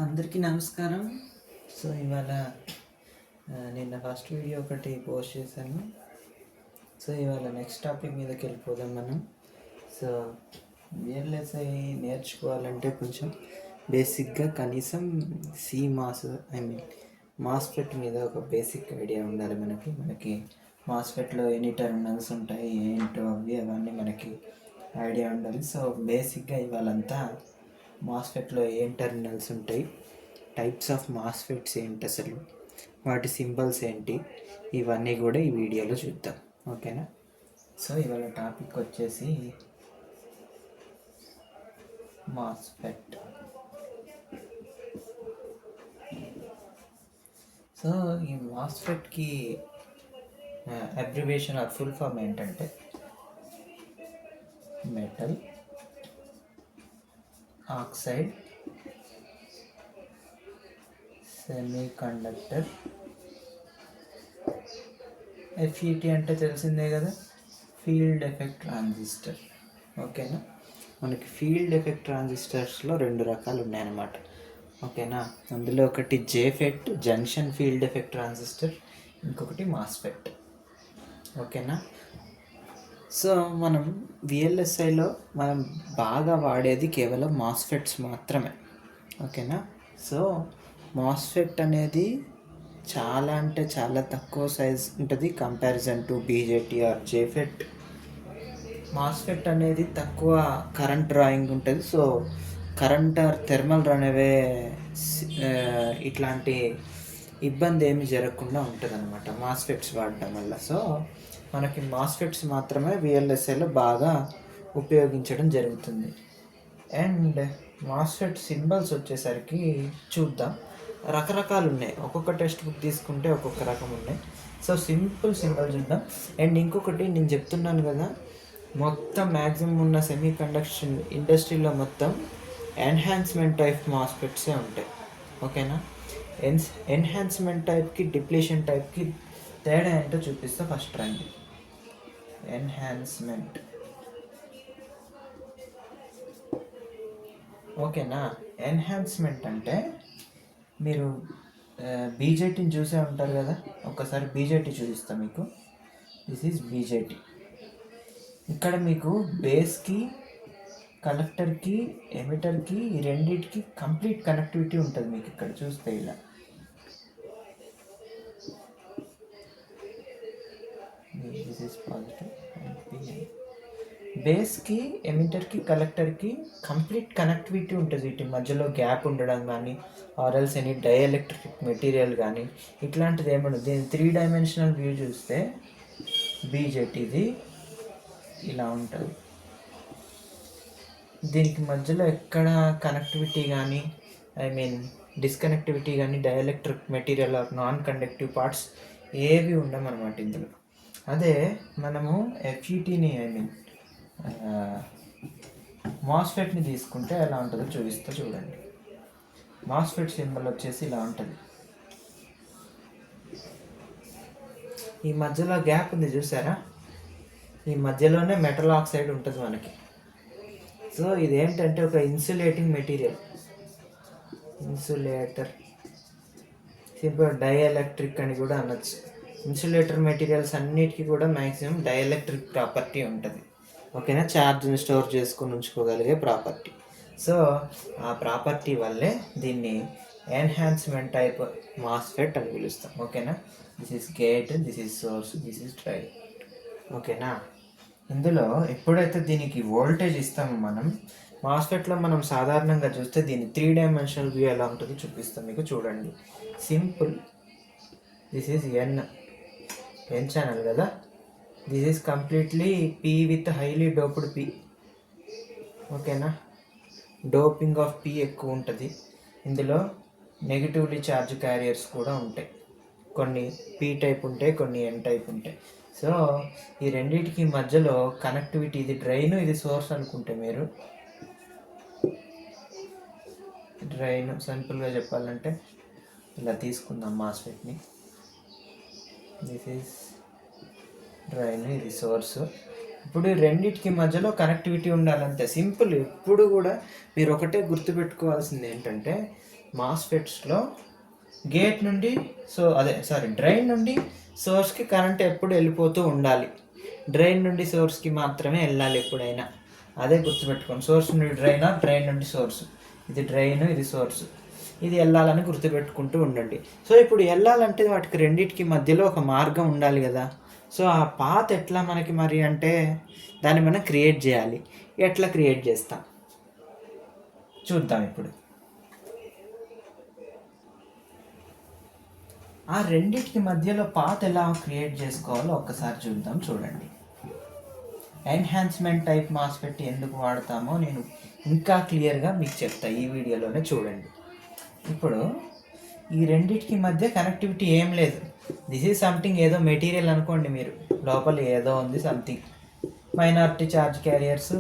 అందరికీ నమస్కారం. సో ఇవాళ నిన్న ఫస్ట్ వీడియో ఒకటి పోస్ట్ చేశాను. సో ఇవాళ నెక్స్ట్ టాపిక్ మీదకి వెళ్ళిపోదాం మనం. సో విఎల్ఎస్ఐ నేర్చుకోవాలంటే కొంచెం బేసిక్గా కనీసం మాస్ఫెట్ మీద ఒక బేసిక్ ఐడియా ఉండాలి. మనకి మాస్ఫెట్లో ఎన్ని టెర్మినల్స్ ఉంటాయి, ఏంటో అవన్నీ మనకి ఐడియా ఉండాలి. సో బేసిక్గా ఇవాళంతా మాస్ఫెట్లో ఏం టెర్మినల్స్ ఉంటాయి, టైప్స్ ఆఫ్ మాస్ఫెట్స్ ఏంటి, అసలు వాటి సింబల్స్ ఏంటి, ఇవన్నీ కూడా ఈ వీడియోలో చూద్దాం. ఓకేనా? సో ఇవాళ టాపిక్ వచ్చేసి మాస్ఫెట్. సో ఈ మాస్ఫెట్కి అబ్రివేషన్ ఆర్ ఫుల్ ఫామ్ ఏంటంటే మెటల్ ఆక్సైడ్ సెమీకండక్టర్. FET అంటే తెలిసిందే కదా, ఫీల్డ్ ఎఫెక్ట్ ట్రాన్సిస్టర్. ఓకేనా? మనకి ఫీల్డ్ ఎఫెక్ట్ ట్రాన్సిస్టర్స్లో 2 రకాలు ఉన్నాయన్నమాట. ఓకేనా? అందులో ఒకటి JFET, junction field effect transistor, ఇంకొకటి మాస్ఫెట్. ఓకేనా? సో మనం విఎల్ఎస్ఐలో మనం బాగా వాడేది కేవలం మాస్ఫెట్స్ మాత్రమే. ఓకేనా? సో మాస్ఫెట్ అనేది చాలా అంటే చాలా తక్కువ సైజ్ ఉంటుంది comparison to BJT or JFET. MOSFET అనేది తక్కువ కరెంట్ డ్రాయింగ్ ఉంటుంది. So current or thermal runaway ఇట్లాంటి ఇబ్బంది ఏమి జరగకుండా ఉంటుంది అనమాట మాస్ఫెట్స్ వాడటం వల్ల. సో మనకి మాస్ఫెట్స్ మాత్రమే విఎల్ఎస్ఐలో బాగా ఉపయోగించడం జరుగుతుంది. అండ్ మాస్ఫెట్ సింబల్స్ వచ్చేసరికి చూద్దాం. రకరకాలు ఉన్నాయి, ఒక్కొక్క టెక్స్ట్ బుక్ తీసుకుంటే ఒక్కొక్క రకం ఉన్నాయి. సో సింపుల్ సింబల్ చూద్దాం. అండ్ ఇంకొకటి నేను చెప్తున్నాను కదా, మొత్తం మ్యాక్సిమం ఉన్న సెమీ కండక్షన్ ఇండస్ట్రీలో మొత్తం ఎన్హాన్స్మెంట్ టైప్ మాస్ఫెట్సే ఉంటాయి. ఓకేనా? ఎన్హాన్స్మెంట్ టైప్కి డిప్లీషన్ టైప్కి తేడా ఏంటో చూపిస్తా. ఫస్ట్ రండి. ఎన్హాన్స్మెంట్. ఓకేనా? ఎన్హాన్స్మెంట్ అంటే మీరు బీజేటీని చూసే ఉంటారు కదా, ఒక్కసారి బీజేటీ చూపిస్తాను మీకు. This is BJT. ఇక్కడ మీకు బేస్కి, కలెక్టర్కి, ఎమిటర్కి, ఈ రెండింటికి కంప్లీట్ కనెక్టివిటీ ఉంటుంది. మీకు ఇక్కడ చూస్తే ఇలా దిస్ ఈజ్ పాజిటివ్. బేస్కి, ఎమిటర్కి, కలెక్టర్కి కంప్లీట్ కనెక్టివిటీ ఉంటుంది. వీటి మధ్యలో గ్యాప్ ఉండడం కానీ ఆర్ఎల్స్ ఎనీ డైఎలక్ట్రిక్ మెటీరియల్ కానీ ఇట్లాంటిది ఏమన్నా. దీని 3 డైమెన్షనల్ వ్యూ చూస్తే బీజేటీది ఇలా ఉంటుంది. దీనికి మధ్యలో ఎక్కడ కనెక్టివిటీ కానీ డిస్కనెక్టివిటీ కానీ dielectric material or non conductive parts ఏవి ఉండమన్నమాట ఇందులో. అదే మనము FETని మాస్ఫెట్ని తీసుకుంటే ఎలా ఉంటుందో చూపిస్తా చూడండి. మాస్ఫెట్ సింబల్ వచ్చేసి ఇలా ఉంటుంది. ఈ మధ్యలో గ్యాప్ ఉంది చూసారా, ఈ మధ్యలోనే మెటల్ ఆక్సైడ్ ఉంటుంది మనకి. సో ఇదేంటంటే ఒక insulating material, insulator, simple dielectric అని కూడా అనొచ్చు. ఇన్సులేటర్ మెటీరియల్స్ అన్నిటికీ కూడా మ్యాక్సిమం డైఎలక్ట్రిక్ ప్రాపర్టీ ఉంటుంది. ఓకేనా? ఛార్జ్ని స్టోర్ చేసుకొని ఉంచుకోగలిగే ప్రాపర్టీ. సో ఆ ప్రాపర్టీ వల్లే దీన్ని ఎన్హాన్స్మెంట్ టైప్ మాస్ఫెట్ అని పిలుస్తాం. ఓకేనా? This is gate, this is source, this is drain. ఓకేనా? ఇందులో ఎప్పుడైతే దీనికి వోల్టేజ్ ఇస్తామో మనం మాస్ఫెట్లో మనం సాధారణంగా చూస్తే దీన్ని 3 డైమెన్షనల్ వ్యూ ఎలా ఉంటుందో చూపిస్తాం మీకు. చూడండి, simple. This is N channel కదా. This is completely P with highly doped P. ఓకేనా? డోపింగ్ ఆఫ్ P ఎక్కువ ఉంటుంది. ఇందులో నెగిటివ్లీ ఛార్జ్ క్యారియర్స్ కూడా ఉంటాయి. కొన్ని P టైప్ ఉంటాయి, కొన్ని N టైప్ ఉంటాయి. సో ఈ రెండింటికి మధ్యలో కనెక్టివిటీ, ఇది డ్రైన్, ఇది సోర్స్ అనుకుంటే మీరు డ్రైన్ సింపుల్గా చెప్పాలంటే ఇలా తీసుకుందాం మాస్ఫెట్ని. దిస్ ఈజ్ డ్రైన్, ఇది సోర్స్. ఇప్పుడు రెండింటికి మధ్యలో కనెక్టివిటీ ఉండాలంటే సింపుల్. ఎప్పుడు కూడా మీరు ఒకటే గుర్తుపెట్టుకోవాల్సింది ఏంటంటే మాస్ఫెట్స్లో గేట్ నుండి డ్రైన్ నుండి సోర్స్కి కరెంట్ ఎప్పుడు వెళ్ళిపోతూ ఉండాలి. డ్రైన్ నుండి సోర్స్కి మాత్రమే వెళ్ళాలి ఎప్పుడైనా. అదే గుర్తుపెట్టుకోండి. సోర్స్ నుండి డ్రైన్, డ్రైన్ నుండి సోర్స్. ఇది డ్రైన్, ఇది సోర్స్. ఇది వెళ్ళాలని గుర్తుపెట్టుకుంటూ ఉండండి. సో ఇప్పుడు వెళ్ళాలంటే వాటికి రెండింటికి మధ్యలో ఒక మార్గం ఉండాలి కదా. సో ఆ పాత్ ఎట్లా మనకి మరి అంటే దాన్ని మనం క్రియేట్ చేయాలి. ఎట్లా క్రియేట్ చేస్తాం చూద్దాం. ఇప్పుడు ఆ రెండింటికి మధ్యలో పాత్ ఎలా క్రియేట్ చేసుకోవాలో ఒక్కసారి చూద్దాం. చూడండి, ఎన్హాన్స్మెంట్ టైప్ మాస్ఫెట్ ఎందుకు వాడతామో నేను ఇంకా క్లియర్గా మీకు చెప్తాను ఈ వీడియోలోనే. చూడండి, ఇప్పుడు ఈ రెండింటికి మధ్య కనెక్టివిటీ ఏం లేదు. దిస్ ఈజ్ సంథింగ్, ఏదో మెటీరియల్ అనుకోండి మీరు, లోపల ఏదో ఉంది సంథింగ్. మైనారిటీ ఛార్జ్ క్యారియర్స్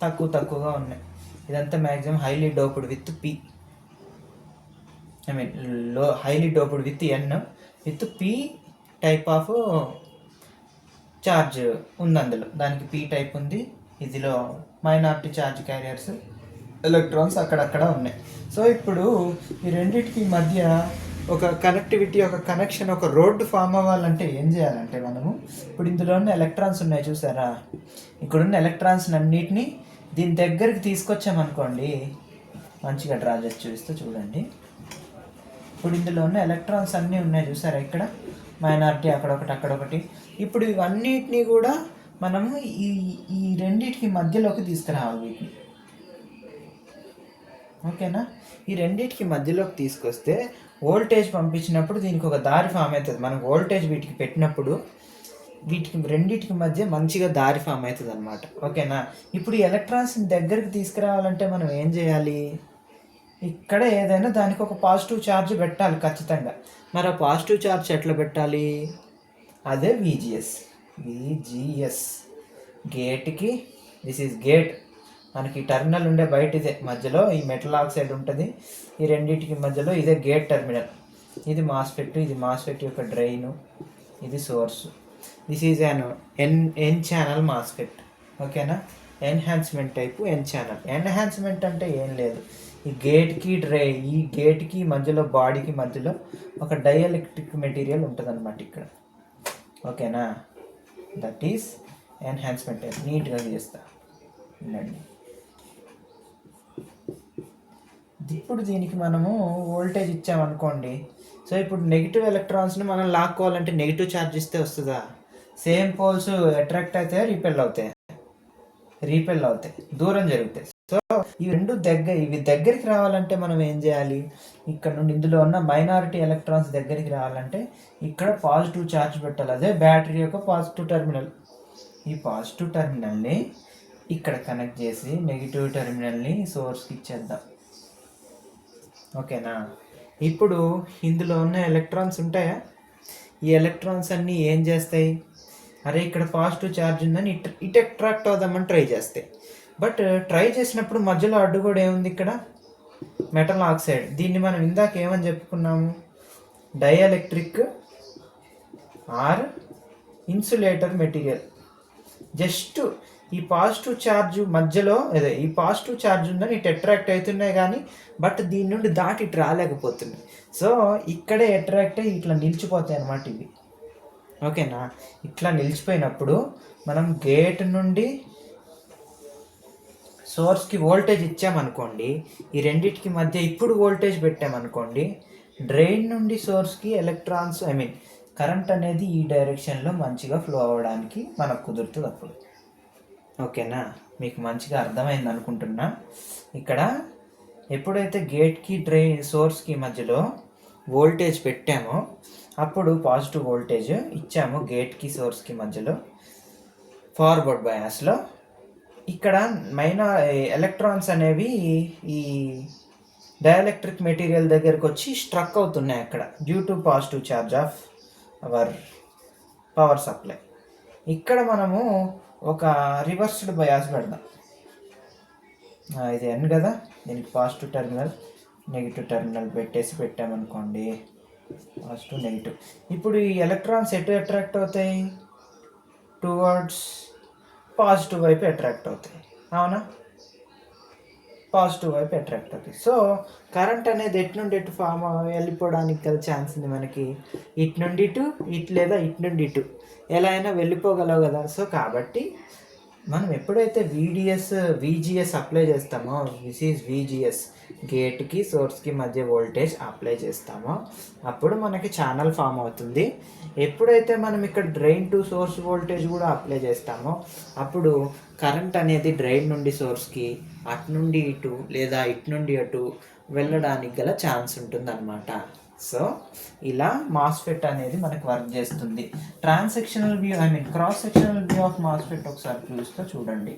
తక్కువగా ఉన్నాయి. ఇదంతా maximum highly doped with P, highly doped with N with P type of charge ఉంది అందులో. దానికి పి టైప్ ఉంది. ఇదిలో మైనారిటీ ఛార్జ్ క్యారియర్స్ ఎలక్ట్రాన్స్ అక్కడక్కడ ఉన్నాయి. సో ఇప్పుడు ఈ రెండింటికి మధ్య ఒక కనెక్టివిటీ, ఒక కనెక్షన్, ఒక రోడ్డు ఫామ్ అవ్వాలంటే ఏం చేయాలంటే మనము ఇప్పుడు ఇందులో ఉన్న ఎలక్ట్రాన్స్ ఉన్నాయి చూసారా, ఇక్కడున్న ఎలక్ట్రాన్స్ అన్నిటినీ దీని దగ్గరికి తీసుకొచ్చామనుకోండి. మంచిగా డ్రా చేసి చూపిస్తే చూడండి. ఇప్పుడు ఇందులో ఉన్న ఎలక్ట్రాన్స్ అన్నీ ఉన్నాయి చూసారా, ఇక్కడ మైనారిటీ అక్కడొకటి. ఇప్పుడు ఇవన్నిటినీ కూడా మనము ఈ రెండింటికి మధ్యలోకి తీసుకురావాలి వీటిని. ఓకేనా? ఈ రెండింటికి మధ్యలోకి తీసుకొస్తే వోల్టేజ్ పంపించినప్పుడు దీనికి ఒక దారి ఫామ్ అవుతుంది. మనం వోల్టేజ్ వీటికి పెట్టినప్పుడు వీటికి రెండింటికి మధ్య మంచిగా దారి ఫామ్ అవుతుంది అనమాట. ఓకేనా? ఇప్పుడు ఈ ఎలక్ట్రాన్స్ని దగ్గరికి తీసుకురావాలంటే మనం ఏం చేయాలి? ఇక్కడ ఏదైనా దానికి ఒక పాజిటివ్ ఛార్జ్ పెట్టాలి ఖచ్చితంగా. మరి ఆ పాజిటివ్ ఛార్జ్ ఎట్లా పెట్టాలి? అదే విజిఎస్. గేట్కి, దిస్ ఈజ్ గేట్, మనకి టర్మినల్ ఉండే బయట ఇదే, మధ్యలో ఈ మెటల్ ఆక్సైడ్ ఉంటుంది. ఈ రెండింటికి మధ్యలో ఇదే గేట్ టర్మినల్. ఇది మాస్ఫెట్, ఇది మాస్ఫెట్ యొక్క డ్రైను, ఇది source. This is an N channel MOSFET. ఓకేనా? Enhancement type N channel. Enhancement అంటే ఏం లేదు, ఈ గేట్కి మధ్యలో, బాడీకి మధ్యలో ఒక డైఎలక్ట్రిక్ మెటీరియల్ ఉంటుంది అన్నమాట ఇక్కడ. ఓకేనా? That is enhancement type. నీట్గా చేస్తా వినండి. ఇప్పుడు దీనికి మనము వోల్టేజ్ ఇచ్చామనుకోండి. సో ఇప్పుడు నెగిటివ్ ఎలక్ట్రాన్స్ని మనం లాక్కోవాలంటే నెగిటివ్ ఛార్జ్ ఇస్తే వస్తుందా? సేమ్ పోల్స్ అట్రాక్ట్ అవుతాయా, రీపెల్ అవుతాయి, దూరం జరుగుతాయి. సో ఇవి దగ్గరికి రావాలంటే మనం ఏం చేయాలి? ఇక్కడ నుండి ఇందులో ఉన్న మైనారిటీ ఎలక్ట్రాన్స్ దగ్గరికి రావాలంటే ఇక్కడ పాజిటివ్ ఛార్జ్ పెట్టాలి. అదే బ్యాటరీ యొక్క పాజిటివ్ టెర్మినల్. ఈ పాజిటివ్ టెర్మినల్ని ఇక్కడ కనెక్ట్ చేసి నెగిటివ్ టెర్మినల్ని సోర్స్కి ఇచ్చేద్దాం. ఓకేనా? ఇప్పుడు ఇందులో ఉన్న ఎలక్ట్రాన్స్ ఉంటాయా? ఈ ఎలక్ట్రాన్స్ అన్నీ ఏం చేస్తాయి? అరే ఇక్కడ పాజిటివ్ ఛార్జ్ ఉందని ఇటు అట్రాక్ట్ అవుదామని ట్రై చేస్తాయి. బట్ ట్రై చేసినప్పుడు మధ్యలో అడ్డు కూడా ఏముంది? ఇక్కడ మెటల్ ఆక్సైడ్. దీన్ని మనం ఇందాక ఏమని చెప్పుకున్నాము? Dielectric or insulator material. Just ఈ పాజిటివ్ ఛార్జ్ మధ్యలో, అదే ఈ పాజిటివ్ ఛార్జ్ ఉందని ఇటు అట్రాక్ట్ అవుతున్నాయి కానీ బట్ దీని నుండి దాటి ఇటు రాలేకపోతున్నాయి. సో ఇక్కడే అట్రాక్ట్ అయ్యి ఇట్లా నిలిచిపోతాయి అన్నమాట ఇవి. ఓకేనా? ఇట్లా నిలిచిపోయినప్పుడు మనం గేట్ నుండి సోర్స్కి వోల్టేజ్ ఇచ్చామనుకోండి, ఈ రెండింటికి మధ్య ఇప్పుడు వోల్టేజ్ పెట్టామనుకోండి, డ్రైన్ నుండి సోర్స్కి ఎలక్ట్రాన్స్ కరెంట్ అనేది ఈ డైరెక్షన్లో మంచిగా ఫ్లో అవ్వడానికి మనకు కుదురుతుంది అప్పుడు. ఓకేనా? మీకు మంచిగా అర్థమైంది అనుకుంటున్నా. ఇక్కడ ఎప్పుడైతే గేట్కి సోర్స్కి మధ్యలో వోల్టేజ్ పెట్టామో అప్పుడు పాజిటివ్ వోల్టేజ్ ఇచ్చాము గేట్కి సోర్స్కి మధ్యలో ఫార్వర్డ్ బయాస్లో. ఇక్కడ ఎలక్ట్రాన్స్ అనేవి ఈ డైఎలక్ట్రిక్ మెటీరియల్ దగ్గరకు వచ్చి స్ట్రక్ అవుతున్నాయి అక్కడ, due to positive charge of our power supply. ఇక్కడ మనము ఒక రివర్స్డ్ బయాస్ పెడదాం. ఇది ఎన్ కదా, దీనికి పాజిటివ్ టెర్మినల్, నెగిటివ్ టెర్మినల్ పెట్టామనుకోండి, పాజిటివ్ నెగిటివ్. ఇప్పుడు ఈ ఎలక్ట్రాన్స్ ఎటు అట్రాక్ట్ అవుతాయి? టువర్డ్స్ పాజిటివ్ వైపు అట్రాక్ట్ అవుతాయి. అవునా? పాజిటివ్ వైపు అట్రాక్ట్ అవుతుంది. సో కరెంట్ అనేది ఎటు నుండి ఎటు ఫామ్ వెళ్ళిపోవడానికి గల ఛాన్స్ ఉంది మనకి, ఇటు నుండి ఇటు, ఇటు లేదా ఇటు నుండి ఇటు ఎలా అయినా వెళ్ళిపోగలవు కదా. సో కాబట్టి మనం ఎప్పుడైతే విజిఎస్ అప్లై చేస్తామో, దిస్ ఈజ్ విజిఎస్, గేట్కి సోర్స్కి మధ్య వోల్టేజ్ అప్లై చేస్తామో అప్పుడు మనకి ఛానల్ ఫామ్ అవుతుంది. ఎప్పుడైతే మనం ఇక్కడ డ్రైన్ టు సోర్స్ వోల్టేజ్ కూడా అప్లై చేస్తామో అప్పుడు కరెంట్ అనేది డ్రైన్ నుండి సోర్స్కి అటు నుండి ఇటు లేదా ఇటు నుండి అటు వెళ్ళడానికి గల ఛాన్స్ ఉంటుంది అన్నమాట. సో ఇలా మాస్ఫెట్ అనేది మనకు వర్క్ చేస్తుంది. Transactional view, cross sectional view of MOSFET ఒకసారి చూస్తే చూడండి,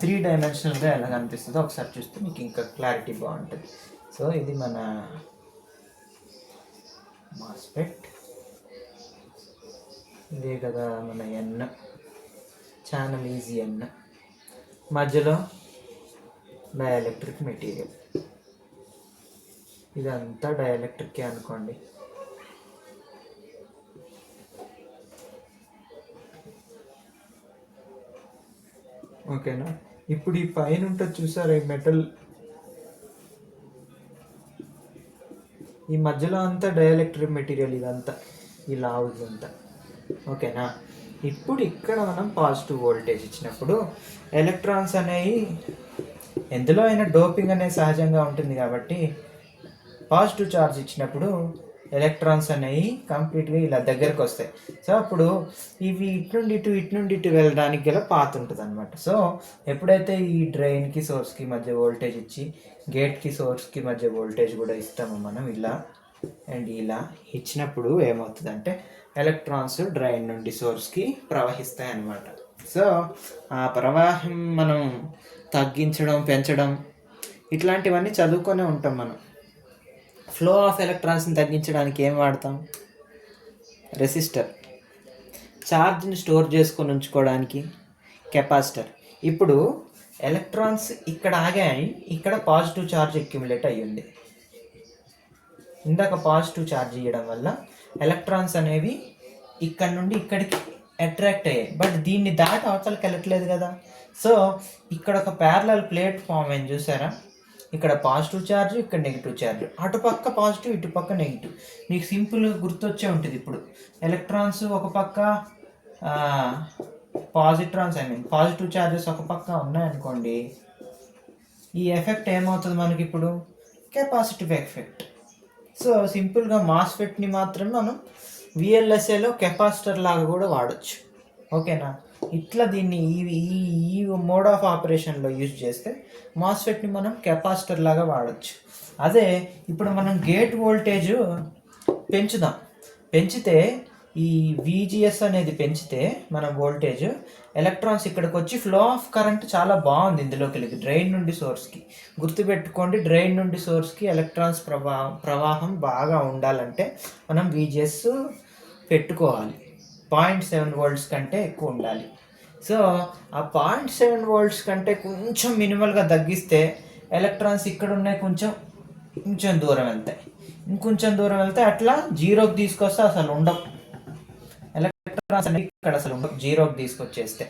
3 డైమెన్షనల్గా ఎలా కనిపిస్తుందో ఒకసారి చూస్తే మీకు ఇంకా క్లారిటీ బాగుంటుంది. సో ఇది మన మాస్ఫెట్, ఇదే కదా మన ఎన్, ఛానల్ ఈజీ ఎన్, మధ్యలో డైఎలక్ట్రిక్ మెటీరియల్, ఇదంతా డైఎలక్ట్రిక్కే అనుకోండి. ఓకేనా. ఇప్పుడు ఈ పైన ఉంటుంది చూసారా ఈ మెటల్, ఈ మధ్యలో అంతా డైఎలక్ట్రిక్ మెటీరియల్, ఇదంతా ఈ లావు ఇదంతా. ఓకేనా. ఇప్పుడు ఇక్కడ మనం పాజిటివ్ వోల్టేజ్ ఇచ్చినప్పుడు ఎలక్ట్రాన్స్ అనేవి, ఎందులో అయినా డోపింగ్ అనేది సహజంగా ఉంటుంది కాబట్టి పాజిటివ్ ఛార్జ్ ఇచ్చినప్పుడు ఎలక్ట్రాన్స్ అనేవి కంప్లీట్గా ఇలా దగ్గరకు వస్తాయి. సో అప్పుడు ఇవి ఇటు నుండి ఇటు వెళ్ళడానికి గల పాత్ ఉంటుంది అనమాట. సో ఎప్పుడైతే ఈ డ్రైన్కి సోర్స్కి మధ్య వోల్టేజ్ ఇచ్చి గేట్కి సోర్స్కి మధ్య వోల్టేజ్ కూడా ఇస్తామో మనం ఇలా అండ్ ఇలా ఇచ్చినప్పుడు ఏమవుతుందంటే ఎలక్ట్రాన్స్ డ్రైన్ నుండి సోర్స్కి ప్రవహిస్తాయి అన్నమాట. సో ఆ ప్రవాహం మనం తగ్గించడం, పెంచడం ఇట్లాంటివన్నీ చదువుకొనే ఉంటాం మనం. ఫ్లో ఆఫ్ ఎలక్ట్రాన్స్ని తగ్గించడానికి ఏం వాడతాం? రెసిస్టర్. ఛార్జ్ని స్టోర్ చేసుకొని ఉంచుకోవడానికి కెపాసిటర్. ఇప్పుడు ఎలక్ట్రాన్స్ ఇక్కడ ఆగాయి, ఇక్కడ పాజిటివ్ ఛార్జ్ అక్యుములేట్ అయ్యింది. ఇందాక పాజిటివ్ ఛార్జ్ ఇవ్వడం వల్ల ఎలక్ట్రాన్స్ అనేవి ఇక్కడ నుండి ఇక్కడికి అట్రాక్ట్ అయ్యాయి, బట్ దీన్ని దాటి అవతలకి వెళ్ళట్లేదు కదా. సో ఇక్కడ ఒక ప్యారలల్ ప్లేట్ ఫామ్ అయింది చూసారా, ఇక్కడ పాజిటివ్ ఛార్జ్, ఇక్కడ నెగిటివ్ ఛార్జ్, అటుపక్క పాజిటివ్ ఇటుపక్క నెగిటివ్. మీకు సింపుల్గా గుర్తొచ్చే ఉంటుంది. ఇప్పుడు ఎలక్ట్రాన్స్ ఒక పక్క పాజిటివ్ ఛార్జెస్ ఒక పక్క ఉన్నాయనుకోండి, ఈ ఎఫెక్ట్ ఏమవుతుంది మనకి ఇప్పుడు? Capacitive effect. సో సింపుల్గా మాస్ఫెట్ని మాత్రం మనం విఎల్ఎస్ఏలో కెపాసిటర్ లాగా కూడా వాడచ్చు. ఓకేనా. ఇట్లా దీన్ని ఈ మోడ్ ఆఫ్ ఆపరేషన్లో యూజ్ చేస్తే మాస్ఫెట్ని మనం కెపాసిటర్ లాగా వాడచ్చు. అదే ఇప్పుడు మనం గేట్ వోల్టేజ్ పెంచితే ఈ విజిఎస్ అనేది పెంచితే మనం వోల్టేజ్, ఎలక్ట్రాన్స్ ఇక్కడికి వచ్చి ఫ్లో ఆఫ్ కరెంట్ చాలా బాగుంది ఇందులోకి వెళ్ళి డ్రైన్ నుండి సోర్స్కి. గుర్తుపెట్టుకోండి, డ్రైన్ నుండి సోర్స్కి ఎలక్ట్రాన్స్ ప్రవాహం బాగా ఉండాలంటే మనం విజిఎస్ పెట్టుకోవాలి. 0.7 volts కంటే ఎక్కువ ఉండాలి. సో ఆ 0.7 volts కంటే కొంచెం మినిమల్గా తగ్గిస్తే ఎలక్ట్రాన్స్ ఇక్కడ ఉన్నాయి కొంచెం దూరం వెళ్తాయి, ఇంకొంచెం దూరం వెళ్తే అట్లా జీరోకి తీసుకొస్తే అసలు ఉండవు ఎలక్ట్రాన్స్ అనేవి, ఇక్కడ అసలు ఉండవు జీరోకి తీసుకొచ్చేస్తే.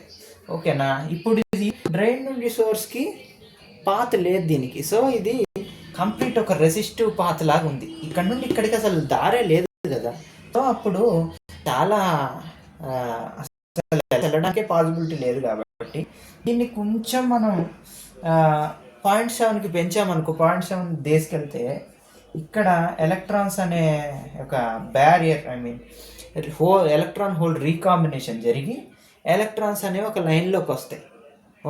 ఓకేనా. ఇప్పుడు ఇది డ్రైన్ నుండి సోర్స్కి పాత్ లేదు దీనికి. సో ఇది కంప్లీట్ ఒక రెసిస్టివ్ పాత్ లాగా ఉంది, ఇక్కడ నుండి ఇక్కడికి అసలు దారే లేదు కదా. సో అప్పుడు చాలా వెళ్ళడానికే పాసిబిలిటీ లేదు కాబట్టి దీన్ని కొంచెం మనం 0.7కి పెంచామనుకో, 0.7 తీసుకెళ్తే ఇక్కడ ఎలక్ట్రాన్స్ అనే ఒక బ్యారియర్, ఎలక్ట్రాన్ హోల్ రీకాంబినేషన్ జరిగి ఎలక్ట్రాన్స్ అనేవి ఒక లైన్లోకి వస్తాయి.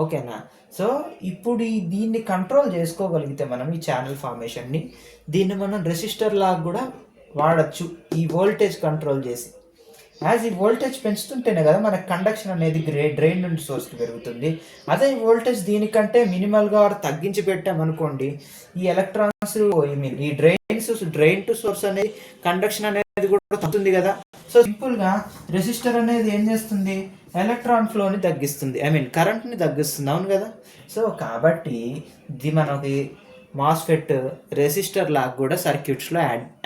ఓకేనా. సో ఇప్పుడు దీన్ని కంట్రోల్ చేసుకోగలిగితే మనం ఈ ఛానల్ ఫార్మేషన్ని, దీన్ని మనం రెసిస్టర్ లాగా కూడా వాడచ్చు ఈ వోల్టేజ్ కంట్రోల్ చేసి. యాజ్ ఈ వోల్టేజ్ పెంచుతుంటేనే కదా మనకు కండక్షన్ అనేది డ్రైన్ నుండి సోర్స్కి పెరుగుతుంది. అదే ఈ వోల్టేజ్ దీనికంటే మినిమల్గా తగ్గించి పెట్టామనుకోండి, ఈ ఎలక్ట్రాన్స్ ఈ డ్రైన్ టు సోర్స్ అనేది కండక్షన్ అనేది కూడా తగ్గుతుంది కదా. సో సింపుల్గా రెసిస్టర్ అనేది ఏం చేస్తుంది? ఎలక్ట్రాన్ ఫ్లోని తగ్గిస్తుంది, కరెంట్ని తగ్గిస్తుంది. అవును కదా. సో కాబట్టి ఇది మనకి మాస్ఫెట్ రెసిస్టర్ లాగా కూడా సర్క్యూట్స్లో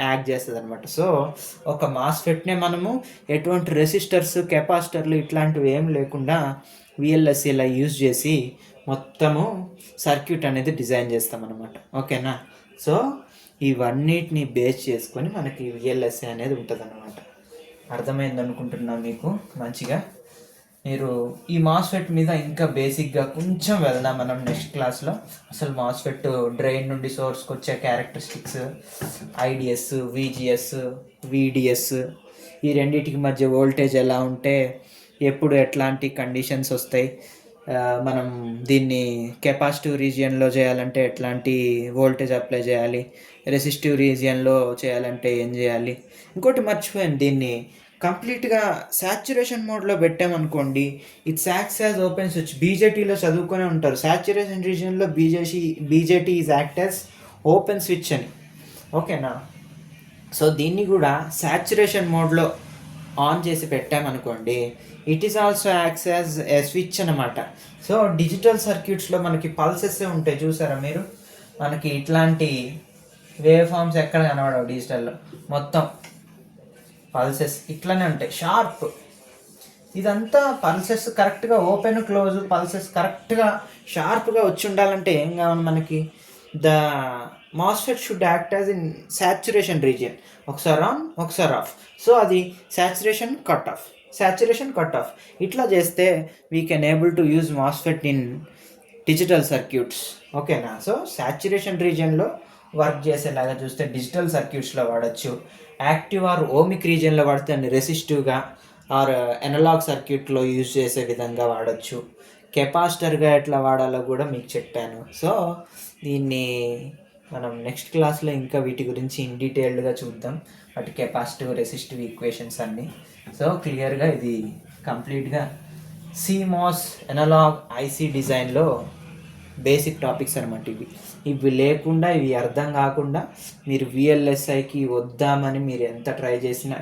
యాడ్ చేస్తుంది అనమాట. సో ఒక మాస్ఫెట్నే మనము ఎటువంటి రెసిస్టర్స్, కెపాసిటర్లు ఇట్లాంటివి ఏం లేకుండా విఎల్ఎస్ఏలా యూజ్ చేసి మొత్తము సర్క్యూట్ అనేది డిజైన్ చేస్తాం అనమాట. ఓకేనా? సో ఇవన్నిటిని బేస్ చేసుకొని మనకి విఎల్ఎస్ఐ అనేది ఉంటుంది అనమాట. అర్థమైంది అనుకుంటున్నా మీకు మంచిగా. మీరు ఈ మాస్ఫెట్ మీద ఇంకా బేసిక్గా కొంచెం వెళ్దాం మనం నెక్స్ట్ క్లాస్లో. అసలు మాస్ఫెట్ డ్రైన్ నుండి సోర్స్కి వచ్చే క్యారెక్టరిస్టిక్స్, ఐడిఎస్, విజిఎస్, విడిఎస్, ఈ రెండింటికి మధ్య వోల్టేజ్ ఎలా ఉంటే ఎప్పుడు ఎట్లాంటి కండిషన్స్ వస్తాయి, మనం దీన్ని కెపాసిటివ్ రీజియన్లో చేయాలంటే ఎట్లాంటి వోల్టేజ్ అప్లై చేయాలి, రెసిస్టివ్ రీజియన్లో చేయాలంటే ఏం చేయాలి. ఇంకోటి మర్చిపోయాను, దీన్ని కంప్లీట్గా సాచురేషన్ మోడ్లో పెట్టామనుకోండి, it acts as open switch. బీజేటీలో చదువుకునే ఉంటారు, సాచురేషన్ రీజియన్లో BJT is act as open switch అని. ఓకేనా? సో దీన్ని కూడా సాచురేషన్ మోడ్లో ఆన్ చేసి పెట్టామనుకోండి, it is also acts as a switch అనమాట. సో డిజిటల్ సర్క్యూట్స్లో మనకి పల్సెస్ ఉంటాయి, చూసారా మీరు? మనకి ఇట్లాంటి వేవ్ ఫామ్స్ ఎక్కడ కనబడవు డిజిటల్లో, మొత్తం పల్సెస్ ఇట్లానే ఉంటాయి షార్ప్. ఇదంతా పల్సెస్ కరెక్ట్గా ఓపెన్ క్లోజ్ పల్సెస్ కరెక్ట్గా షార్ప్గా వచ్చి ఉండాలంటే ఏం కావాలి మనకి? The MOSFET should act as in saturation region, ఒకసారి ఆన్ ఒకసారి ఆఫ్. సో అది సాచురేషన్ కట్ ఆఫ్. ఇట్లా చేస్తే we can able to use MOSFET in digital circuits. ఓకేనా? సో సాచురేషన్ రీజియన్లో వర్క్ చేసేలాగా చూస్తే డిజిటల్ సర్క్యూట్స్లో వాడచ్చు. యాక్టివ్ ఆర్ ఓమిక్ రీజియన్లో వాడితే అన్ని రెసిస్టివ్గా ఆర్ ఎనలాగ్ సర్క్యూట్లో యూజ్ చేసే విధంగా వాడచ్చు. కెపాసిటర్గా ఎట్లా వాడాలో కూడా మీకు చెప్పాను. సో దీన్ని మనం నెక్స్ట్ క్లాస్లో ఇంకా వీటి గురించి ఇన్ డీటెయిల్డ్గా చూద్దాం, వాటి కెపాసిటివ్ రెసిస్టివ్ ఈక్వేషన్స్ అన్నీ. సో క్లియర్గా ఇది కంప్లీట్గా సిమాస్ ఎనలాగ్ ఐసీ డిజైన్లో బేసిక్ టాపిక్స్ అనమాట. ఇవి లేకుండా, ఇవి అర్థం కాకుండా మీరు విఎల్ఎస్ఐకి వద్దామని మీరు ఎంత ట్రై చేసినా,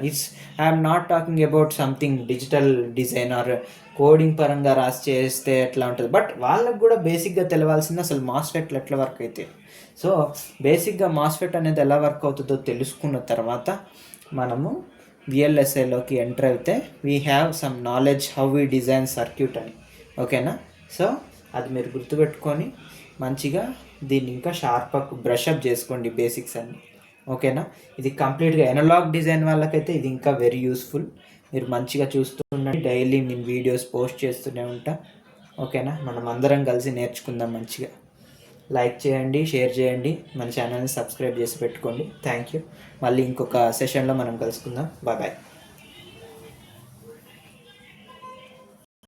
I'm not talking about something digital design or coding పరంగా రాసి చేస్తే ఎట్లా ఉంటుంది, బట్ వాళ్ళకు కూడా బేసిక్గా తెలవాల్సింది అసలు మాస్ఫెట్లు ఎట్లా వర్క్ అవుతాయి. సో బేసిక్గా మాస్ఫెట్ అనేది ఎలా వర్క్ అవుతుందో తెలుసుకున్న తర్వాత మనము విఎల్ఎస్ఐలోకి ఎంటర్ అయితే we have some knowledge how we design circuit అని. ఓకేనా? సో అది మీరు గుర్తుపెట్టుకొని మంచిగా దీన్ని ఇంకా షార్ప్ బ్రషప్ చేసుకోండి బేసిక్స్ అన్ని. ఓకేనా? ఇది కంప్లీట్గా ఎనలాగ్ డిజైన్ వాళ్ళకైతే ఇది ఇంకా వెరీ యూస్ఫుల్. మీరు మంచిగా చూస్తూ ఉండండి, డైలీ నేను వీడియోస్ పోస్ట్ చేస్తూనే ఉంటా. ఓకేనా? మనం అందరం కలిసి నేర్చుకుందాం మంచిగా. లైక్ చేయండి, షేర్ చేయండి, మన ఛానల్ని సబ్స్క్రైబ్ చేసి పెట్టుకోండి. Thank you. మళ్ళీ ఇంకొక సెషన్లో మనం కలుసుకుందాం. బాయ్.